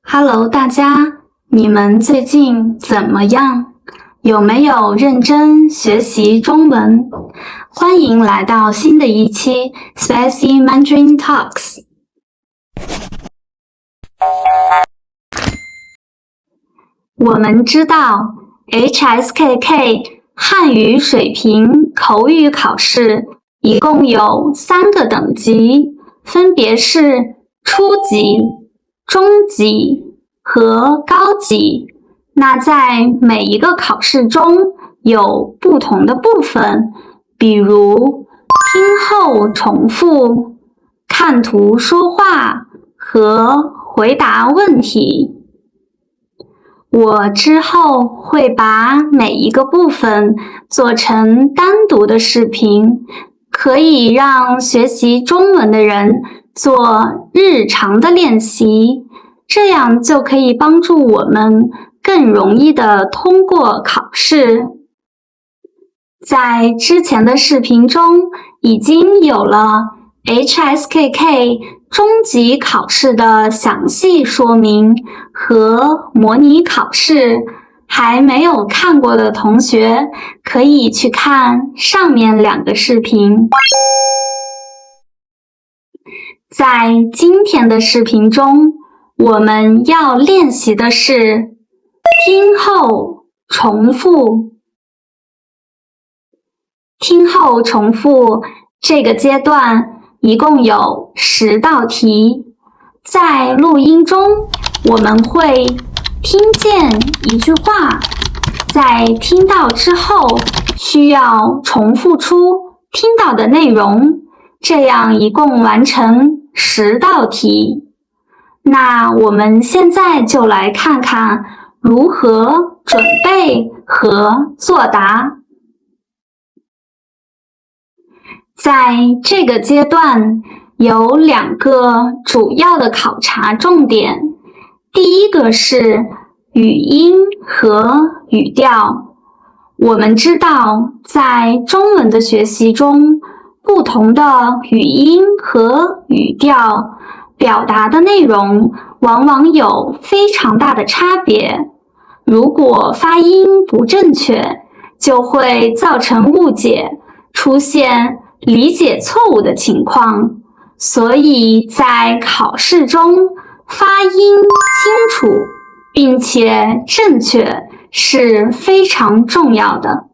Hello，大家，你们最近怎么样？有没有认真学习中文？欢迎来到新的一期 Spicy Mandarin Talks。我们知道 HSKK 汉语水平口语考试一共有3个等级，分别是初级、中级和高级。那在每一个考试中有不同的部分，比如听后重复、看图说话和回答问题。我之后会把每一个部分做成单独的视频，可以让学习中文的人做日常的练习，这样就可以帮助我们更容易的通过考试。在之前的视频中已经有了 HSKK 中级考试的详细说明和模拟考试，还没有看过的同学可以去看上面2个视频。在今天的视频中，我们要练习的是听后重复。听后重复这个阶段一共有10道题，在录音中我们会听见一句话，在听到之后需要重复出听到的内容，这样一共完成10道题。那我们现在就来看看如何准备和作答。在这个阶段有2个主要的考察重点，第一个是语音和语调。我们知道在中文的学习中，不同的语音和语调表达的内容往往有非常大的差别，如果发音不正确，就会造成误解，出现理解错误的情况，所以在考试中发音清楚并且正确是非常重要的。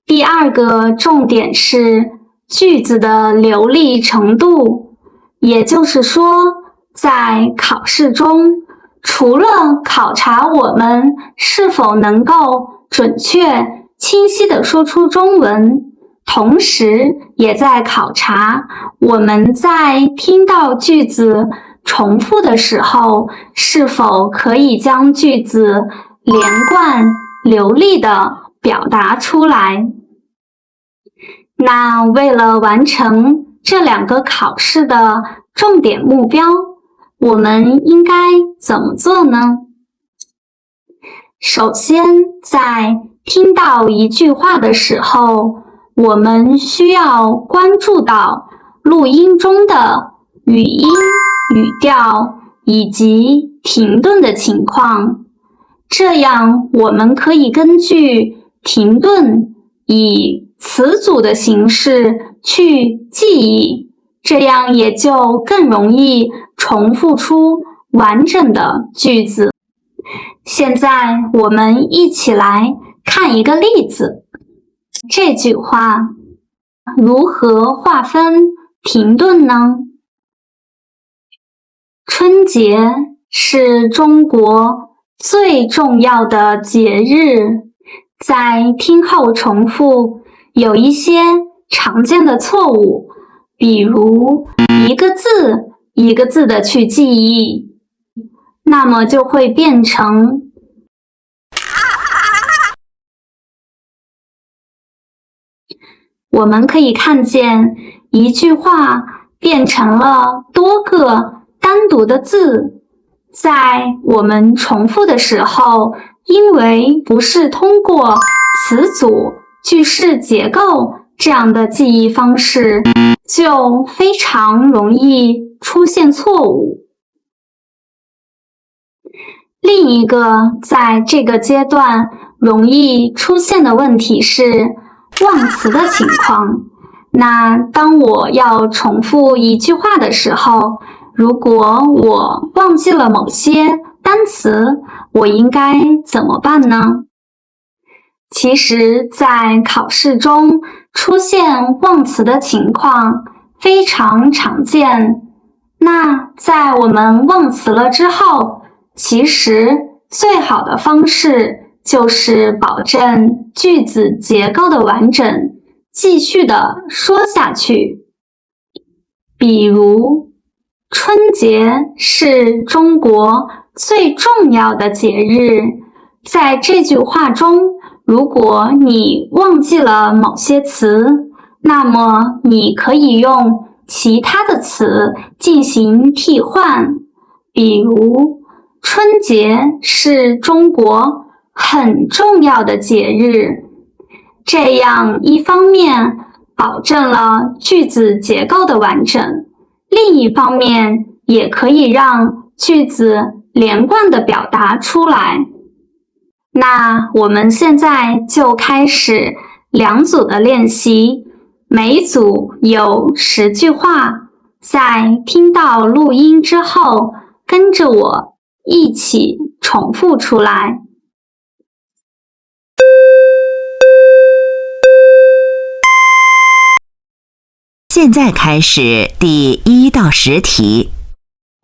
第2个重点是句子的流利程度，也就是说，在考试中，除了考察我们是否能够准确、清晰地说出中文，同时也在考察我们在听到句子重复的时候，是否可以将句子连贯、流利地表达出来。那为了完成这2个考试的重点目标，我们应该怎么做呢？首先，在听到一句话的时候，我们需要关注到录音中的语音、语调以及停顿的情况，这样我们可以根据停顿以词组的形式去记忆，这样也就更容易重复出完整的句子。现在我们一起来看一个例子。这句话如何划分停顿呢？春节是中国最重要的节日，在听后重复有一些常见的错误，比如一个字一个字的去记忆，那么就会变成我们可以看见一句话变成了多个单独的字，在我们重复的时候，因为不是通过词组、句式结构这样的记忆方式，就非常容易出现错误。另一个在这个阶段容易出现的问题是忘词的情况。那当我要重复一句话的时候，如果我忘记了某些单词，我应该怎么办呢？其实，在考试中出现忘词的情况非常常见。那在我们忘词了之后，其实最好的方式就是保证句子结构的完整，继续的说下去。比如，春节是中国最重要的节日。在这句话中，如果你忘记了某些词，那么你可以用其他的词进行替换。比如，春节是中国很重要的节日。这样一方面保证了句子结构的完整，另一方面也可以让句子连贯地表达出来。那我们现在就开始2组的练习，每组有10句话，在听到录音之后，跟着我一起重复出来。现在开始第1到10题，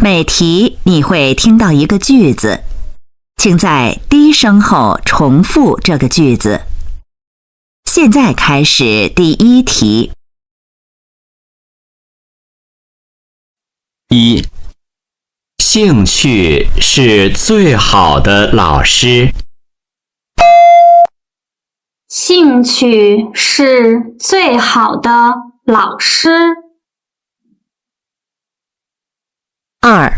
每题你会听到一个句子，请在低声后重复这个句子。现在开始第1题。1. 兴趣是最好的老师。兴趣是最好的老师。2.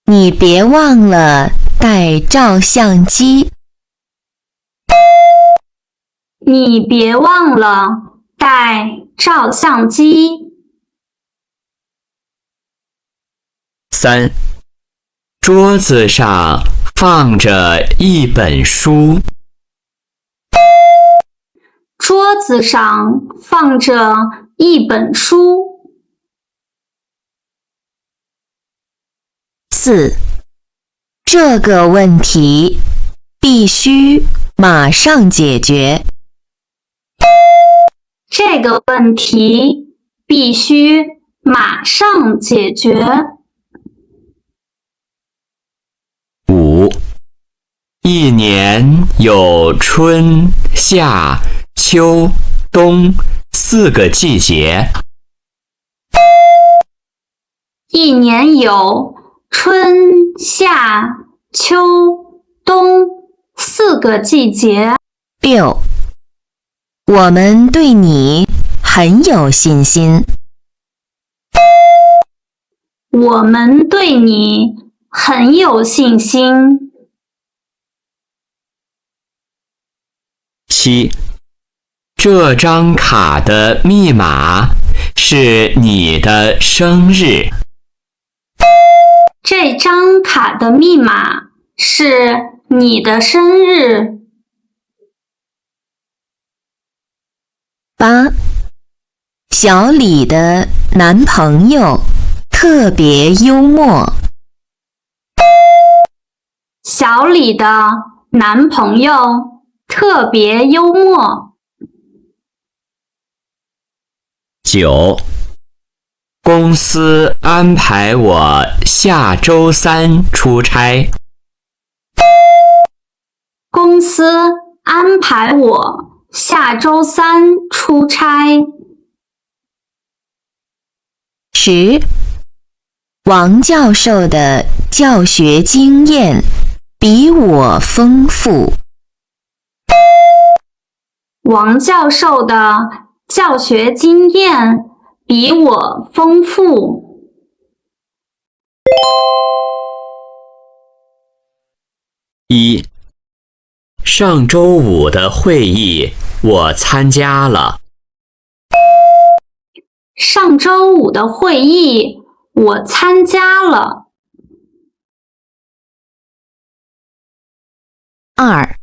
你别忘了带照相机。你别忘了带照相机。3. 桌子上放着一本书。桌子上放着一本书。4. 这个问题必须马上解决。这个问题必须马上解决。5. 一年有春、夏、秋、冬4个季节。一年有春、夏、秋、冬4个季节。6. 我们对你很有信心。我们对你很有信心。7. 这张卡的密码是你的生日。这张卡的密码是你的生日。8. 小李的男朋友特别幽默。小李的男朋友特别幽默。9. 公司安排我下周3出差。公司安排我下周3出差。10. 王教授的教学经验比我丰富。王教授的教学经验比我丰富。1. 上周5的会议我参加了。上周5的会议我参加了。2.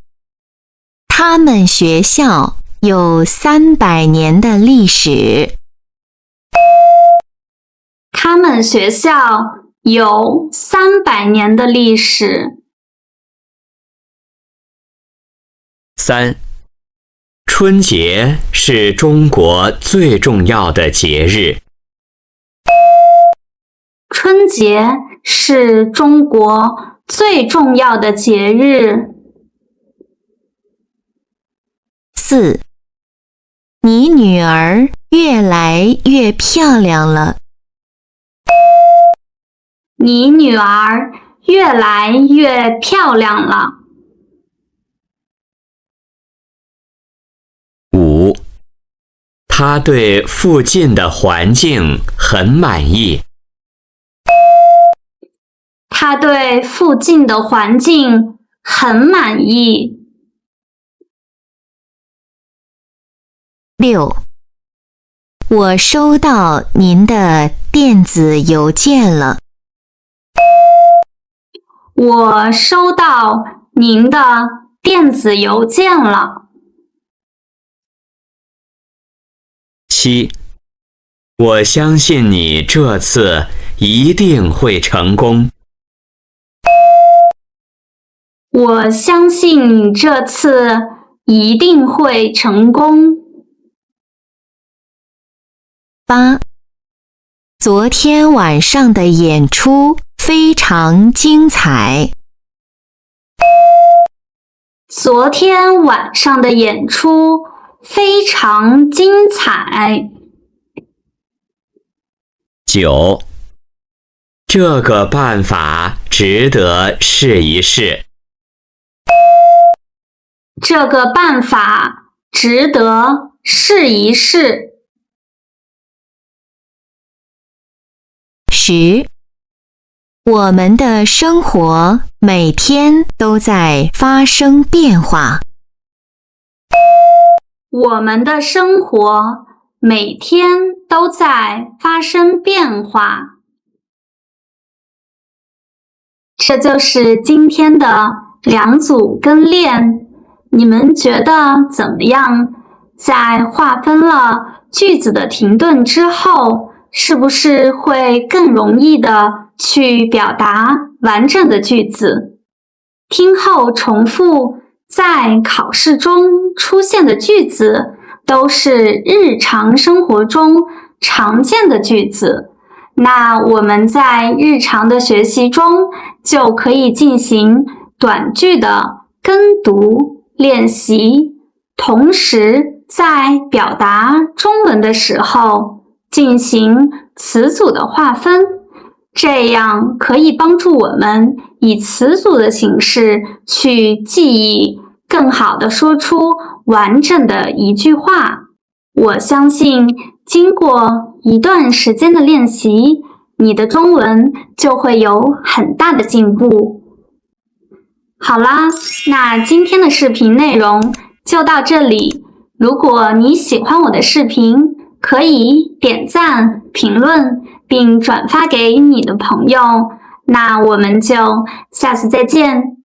他们学校有300年的历史。他们学校有300年的历史。3. 春节是中国最重要的节日。春节是中国最重要的节日。4. 你女儿越来越漂亮了。你女儿越来越漂亮了。5. 她对附近的环境很满意。她对附近的环境很满意。6. 我收到您的电子邮件了。我收到您的电子邮件了。7. 我相信你这次一定会成功。我相信你这次一定会成功。8. 昨天晚上的演出非常精彩。昨天晚上的演出非常精彩。9. 这个办法值得试一试。这个办法值得试一试。10. 我们的生活每天都在发生变化。我们的生活每天都在发生变化。这就是今天的2组跟练，你们觉得怎么样？在划分了句子的停顿之后，是不是会更容易的去表达完整的句子？听后重复，在考试中出现的句子都是日常生活中常见的句子，那我们在日常的学习中就可以进行短句的跟读练习，同时在表达中文的时候进行词组的划分，这样可以帮助我们以词组的形式去记忆，更好地说出完整的一句话。我相信经过一段时间的练习，你的中文就会有很大的进步。好啦，那今天的视频内容就到这里。如果你喜欢我的视频，可以点赞、评论并转发给你的朋友。那我们就下次再见。